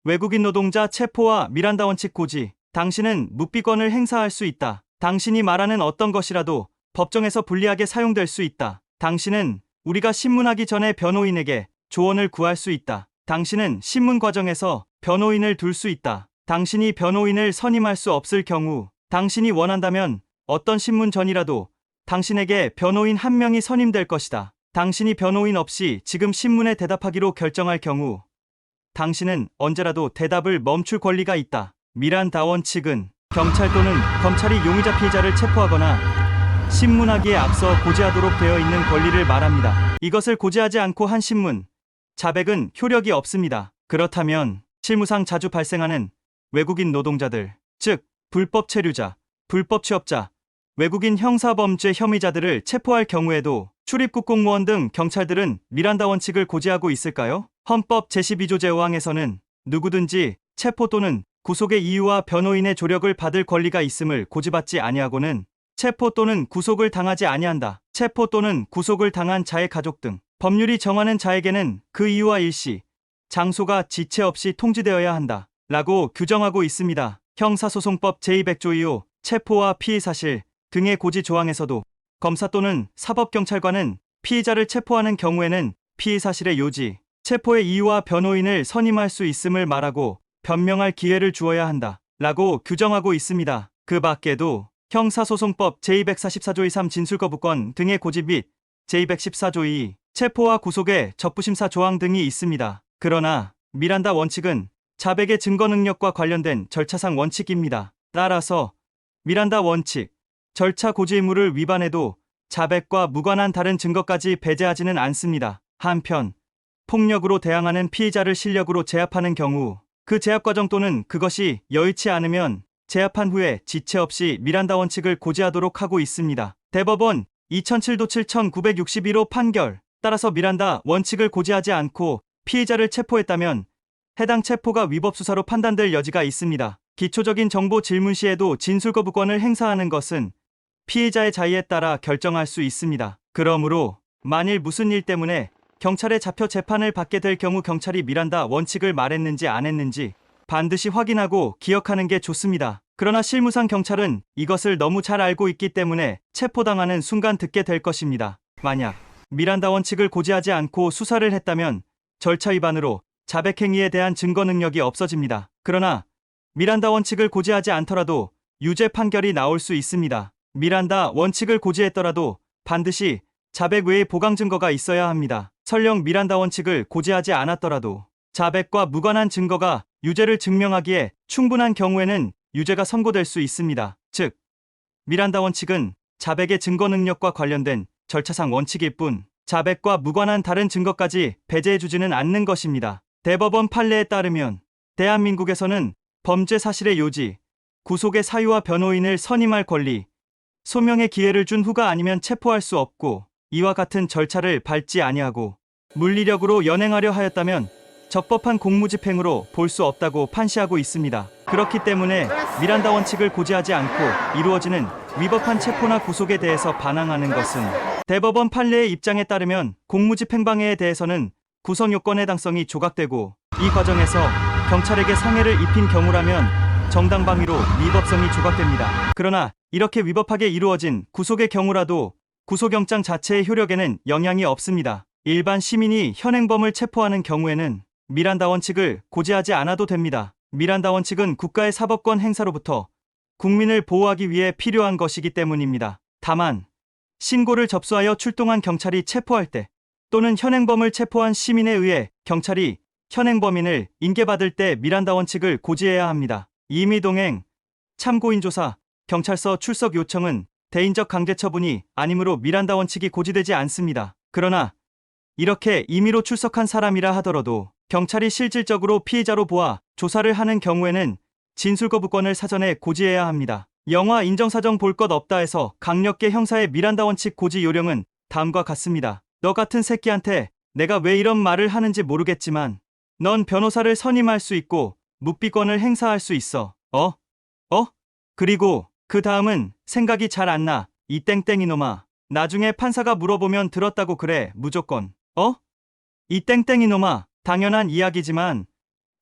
외국인 노동자 체포와 미란다 원칙 고지. 당신은 묵비권을 행사할 수 있다. 당신이 말하는 어떤 것이라도 법정에서 불리하게 사용될 수 있다. 당신은 우리가 신문하기 전에 변호인에게 조언을 구할 수 있다. 당신은 신문 과정에서 변호인을 둘 수 있다. 당신이 변호인을 선임할 수 없을 경우 당신이 원한다면 어떤 신문 전이라도 당신에게 변호인 한 명이 선임될 것이다. 당신이 변호인 없이 지금 신문에 대답하기로 결정할 경우 당신은 언제라도 대답을 멈출 권리가 있다. 미란다 원칙은 경찰 또는 검찰이 용의자 피해자를 체포하거나 신문하기에 앞서 고지하도록 되어 있는 권리를 말합니다. 이것을 고지하지 않고 한 신문, 자백은 효력이 없습니다. 그렇다면 실무상 자주 발생하는 외국인 노동자들, 즉 불법 체류자, 불법 취업자, 외국인 형사범죄 혐의자들을 체포할 경우에도 출입국 공무원 등 경찰들은 미란다 원칙을 고지하고 있을까요? 헌법 제12조 제5항에서는 누구든지 체포 또는 구속의 이유와 변호인의 조력을 받을 권리가 있음을 고지받지 아니하고는 체포 또는 구속을 당하지 아니한다. 체포 또는 구속을 당한 자의 가족 등 법률이 정하는 자에게는 그 이유와 일시, 장소가 지체 없이 통지되어야 한다. 라고 규정하고 있습니다. 형사소송법 제200조 2호 체포와 피의사실 등의 고지 조항에서도 검사 또는 사법경찰관은 피의자를 체포하는 경우에는 피의사실의 요지, 체포의 이유와 변호인을 선임할 수 있음을 말하고 변명할 기회를 주어야 한다. 라고 규정하고 있습니다. 그 밖에도 형사소송법 제244조 2.3 진술거부권 등의 고지 및 제214조 2 체포와 구속의 적부심사 조항 등이 있습니다. 그러나 미란다 원칙은 자백의 증거 능력과 관련된 절차상 원칙입니다. 따라서 미란다 원칙, 절차 고지 의무를 위반해도 자백과 무관한 다른 증거까지 배제하지는 않습니다. 한편 폭력으로 대항하는 피의자를 실력으로 제압하는 경우 그 제압 과정 또는 그것이 여의치 않으면 제압한 후에 지체 없이 미란다 원칙을 고지하도록 하고 있습니다. 대법원 2007도 7961호 판결 따라서 미란다 원칙을 고지하지 않고 피의자를 체포했다면 해당 체포가 위법 수사로 판단될 여지가 있습니다. 기초적인 정보 질문 시에도 진술거부권을 행사하는 것은 피의자의 자의에 따라 결정할 수 있습니다. 그러므로 만일 무슨 일 때문에 경찰에 잡혀 재판을 받게 될 경우 경찰이 미란다 원칙을 말했는지 안 했는지 반드시 확인하고 기억하는 게 좋습니다. 그러나 실무상 경찰은 이것을 너무 잘 알고 있기 때문에 체포당하는 순간 듣게 될 것입니다. 만약 미란다 원칙을 고지하지 않고 수사를 했다면 절차 위반으로 자백행위에 대한 증거 능력이 없어집니다. 그러나 미란다 원칙을 고지하지 않더라도 유죄 판결이 나올 수 있습니다. 미란다 원칙을 고지했더라도 반드시 자백 외의 보강 증거가 있어야 합니다. 설령 미란다 원칙을 고지하지 않았더라도 자백과 무관한 증거가 유죄를 증명하기에 충분한 경우에는 유죄가 선고될 수 있습니다. 즉, 미란다 원칙은 자백의 증거 능력과 관련된 절차상 원칙일 뿐 자백과 무관한 다른 증거까지 배제해주지는 않는 것입니다. 대법원 판례에 따르면 대한민국에서는 범죄 사실의 요지, 구속의 사유와 변호인을 선임할 권리, 소명의 기회를 준 후가 아니면 체포할 수 없고 이와 같은 절차를 밟지 아니하고 물리력으로 연행하려 하였다면 적법한 공무집행으로 볼 수 없다고 판시하고 있습니다. 그렇기 때문에 미란다 원칙을 고지하지 않고 이루어지는 위법한 체포나 구속에 대해서 반항하는 것은 대법원 판례의 입장에 따르면 공무집행방해에 대해서는 구성 요건의 해당성이 조각되고 이 과정에서 경찰에게 상해를 입힌 경우라면 정당방위로 위법성이 조각됩니다. 그러나 이렇게 위법하게 이루어진 구속의 경우라도 구속영장 자체의 효력에는 영향이 없습니다. 일반 시민이 현행범을 체포하는 경우에는 미란다 원칙을 고지하지 않아도 됩니다. 미란다 원칙은 국가의 사법권 행사로부터 국민을 보호하기 위해 필요한 것이기 때문입니다. 다만 신고를 접수하여 출동한 경찰이 체포할 때 또는 현행범을 체포한 시민에 의해 경찰이 현행범인을 인계받을 때 미란다 원칙을 고지해야 합니다. 임의동행, 참고인 조사, 경찰서 출석 요청은 대인적 강제처분이 아니므로 미란다 원칙이 고지되지 않습니다. 그러나 이렇게 임의로 출석한 사람이라 하더라도 경찰이 실질적으로 피의자로 보아 조사를 하는 경우에는 진술거부권을 사전에 고지해야 합니다. 영화 인정사정 볼 것 없다에서 강력계 형사의 미란다 원칙 고지 요령은 다음과 같습니다. 너 같은 새끼한테 내가 왜 이런 말을 하는지 모르겠지만 넌 변호사를 선임할 수 있고 묵비권을 행사할 수 있어. 그리고 그 다음은 생각이 잘 안 나. 이 땡땡이 놈아. 나중에 판사가 물어보면 들었다고 그래. 무조건. 이 땡땡이 놈아. 당연한 이야기지만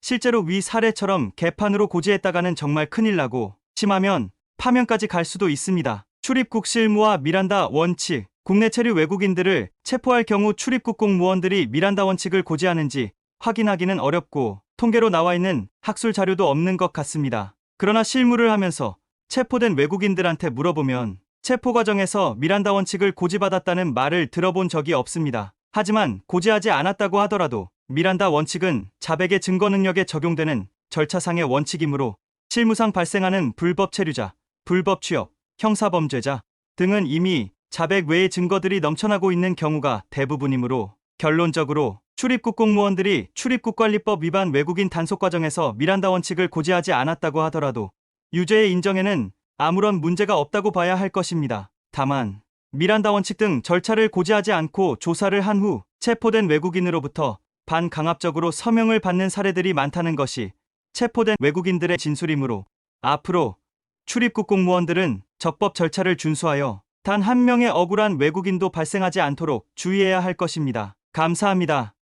실제로 위 사례처럼 개판으로 고지했다가는 정말 큰일 나고 심하면 파면까지 갈 수도 있습니다. 출입국 실무와 미란다 원칙. 국내 체류 외국인들을 체포할 경우 출입국 공무원들이 미란다 원칙을 고지하는지 확인하기는 어렵고 통계로 나와 있는 학술 자료도 없는 것 같습니다. 그러나 실무를 하면서 체포된 외국인들한테 물어보면 체포 과정에서 미란다 원칙을 고지받았다는 말을 들어본 적이 없습니다. 하지만 고지하지 않았다고 하더라도 미란다 원칙은 자백의 증거 능력에 적용되는 절차상의 원칙이므로 실무상 발생하는 불법 체류자, 불법 취업, 형사범죄자 등은 이미 자백 외의 증거들이 넘쳐나고 있는 경우가 대부분이므로 결론적으로 출입국 공무원들이 출입국관리법 위반 외국인 단속 과정에서 미란다 원칙을 고지하지 않았다고 하더라도 유죄의 인정에는 아무런 문제가 없다고 봐야 할 것입니다. 다만 미란다 원칙 등 절차를 고지하지 않고 조사를 한 후 체포된 외국인으로부터 반강압적으로 서명을 받는 사례들이 많다는 것이 체포된 외국인들의 진술이므로 앞으로 출입국 공무원들은 적법 절차를 준수하여 단 한 명의 억울한 외국인도 발생하지 않도록 주의해야 할 것입니다. 감사합니다.